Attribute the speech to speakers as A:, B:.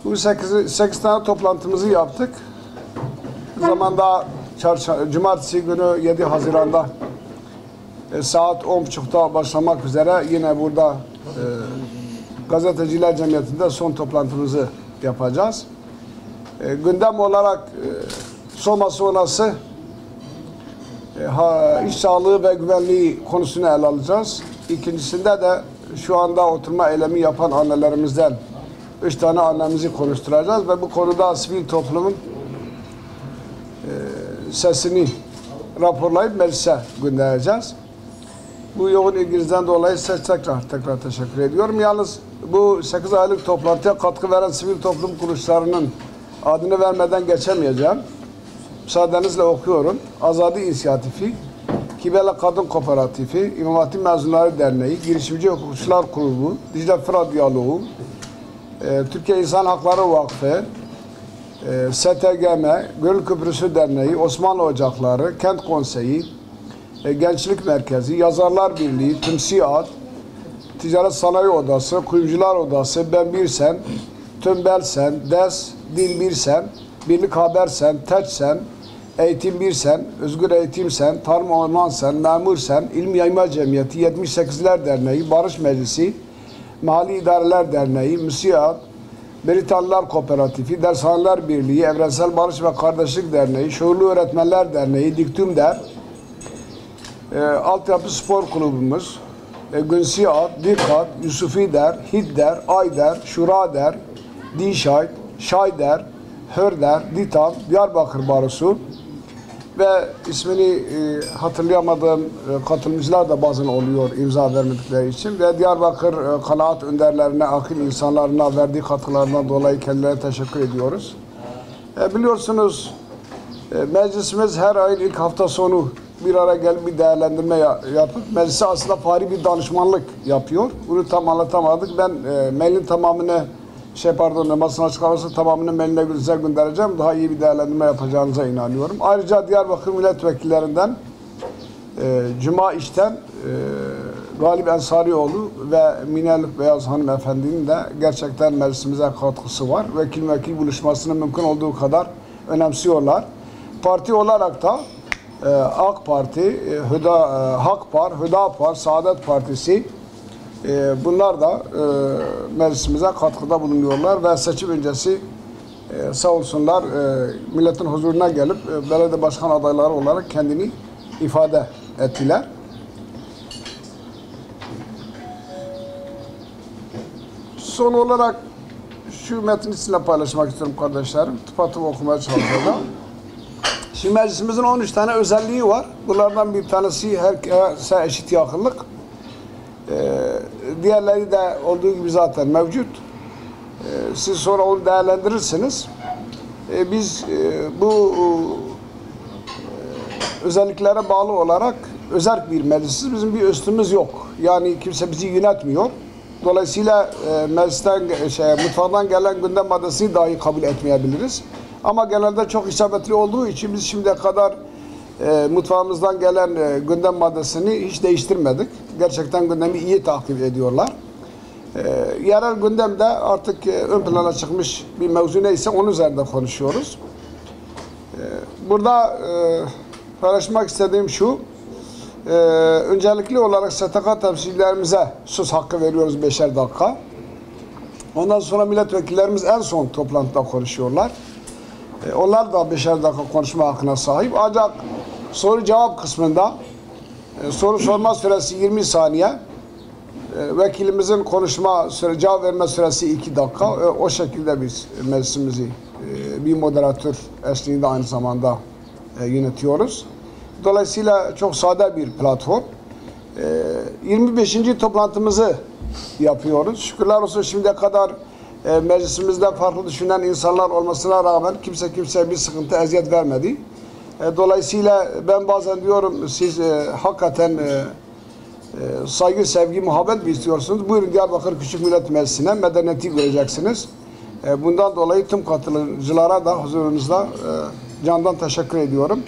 A: Bu 8 tane toplantımızı yaptık. Zamanda Cumartesi günü 7 Haziran'da saat 10.30'da başlamak üzere yine burada Gazeteciler Cemiyeti'nde son toplantımızı yapacağız. Gündem olarak Soma sonrası iş sağlığı ve güvenliği konusunu ele alacağız. İkincisinde de şu anda oturma eylemi yapan annelerimizden 3 tane annemizi konuşturacağız ve bu konuda sivil toplumun sesini raporlayıp meclise göndereceğiz. Bu yoğun ilginizden dolayı size tekrar teşekkür ediyorum. Yalnız bu 8 aylık toplantıya katkı veren sivil toplum kuruluşlarının adını vermeden geçemeyeceğim. Müsaadenizle okuyorum. Azadi İnisiyatifi, Kibele Kadın Kooperatifi, İmam Hatip Mezunları Derneği, Girişimci Hukukçular Kurulu, Dicle Fırat Diyaloğu, Türkiye İnsan Hakları Vakfı, STGM, Gönül Köprüsü Derneği, Osmanlı Ocakları, Kent Konseyi, Gençlik Merkezi, Yazarlar Birliği, TÜMSİAD, Ticaret Sanayi Odası, Kuyumcular Odası, Ben Birsen, Tümbelsen, DES, Dil Birsen, Birlik Habersen, TEÇSEN, Eğitim Birsen, Özgür Eğitimsen, Tarım Ormansen, Memursen, İlmi Yayma Cemiyeti, 78'ler Derneği, Barış Meclisi, Mahalli İdareler Derneği, MÜSİAD, Britanlılar Kooperatifi, Dershaneler Birliği, Evrensel Barış ve Kardeşlik Derneği, Şuurlu Öğretmenler Derneği, Diktümder, Altyapı Spor Kulübümüz, Günsiyad, Dikkat, Yusufider, Hidder, Ayder, Şurader, Dişayt, Şayder, Hörder, Ditam, Diyarbakır Barosu ve ismini hatırlayamadığım katılımcılar da bazen oluyor imza vermedikleri için ve Diyarbakır kanaat önderlerine, akıl insanlarına verdiği katkılarından dolayı kendilerine teşekkür ediyoruz. Biliyorsunuz meclisimiz her ayın ilk hafta sonu bir araya gelip bir değerlendirme yapıp meclise aslında fari bir danışmanlık yapıyor. Bunu tam anlatamadık. Ben mailin tamamını basın açıklaması tamamını mailine göndereceğim. Daha iyi bir değerlendirme yapacağınıza inanıyorum. Ayrıca Diyarbakır milletvekillerinden Cuma İş'ten Galip Ensarioğlu ve Minelük Beyaz hanımefendinin de gerçekten meclisimize katkısı var. Vekil buluşmasını mümkün olduğu kadar önemsiyorlar. Parti olarak da AK Parti, Hakpar, Hüdapar, Saadet Partisi bunlar da meclisimize katkıda bulunuyorlar ve seçim öncesi sağ olsunlar milletin huzuruna gelip belediye başkan adayları olarak kendini ifade ettiler. Son olarak şu metni sizinle paylaşmak istiyorum kardeşlerim. Tıpatıp okumaya çalışacağım. Şimdi meclisimizin 13 tane özelliği var. Bunlardan bir tanesi herkese eşit yakınlık. Diğerleri de olduğu gibi zaten mevcut. Siz sonra onu değerlendirirsiniz. Biz bu özelliklere bağlı olarak özerk bir meclisiz. Bizim bir üstümüz yok. Yani kimse bizi yönetmiyor. Dolayısıyla meclisten, mutfaktan gelen gündem maddesini dahi kabul etmeyebiliriz. Ama genelde çok isabetli olduğu için biz şimdiye kadar mutfağımızdan gelen gündem maddesini hiç değiştirmedik. Gerçekten gündemi iyi takip ediyorlar. Yerel gündemde artık ön plana çıkmış bir mevzu neyse onun üzerinde konuşuyoruz. Burada paylaşmak istediğim şu, öncelikli olarak STK temsilcilerimize söz hakkı veriyoruz 5'er dakika. Ondan sonra milletvekillerimiz en son toplantıda konuşuyorlar. Onlar da 5'er dakika konuşma hakkına sahip. Ancak soru cevap kısmında soru sorma süresi 20 saniye. Vekilimizin cevap verme süresi 2 dakika. O şekilde biz meclisimizi bir moderatör eşliğinde aynı zamanda yönetiyoruz. Dolayısıyla çok sade bir platform. 25. toplantımızı yapıyoruz. Şükürler olsun şimdiye kadar meclisimizde farklı düşünen insanlar olmasına rağmen kimseye bir sıkıntı, eziyet vermedi. Dolayısıyla ben bazen diyorum siz hakikaten saygı, sevgi, muhabbet mi istiyorsunuz? Buyurun Diyarbakır Küçük Millet Meclisi'ne medeniyeti göreceksiniz. Bundan dolayı tüm katılımcılara da huzurunuzda candan teşekkür ediyorum.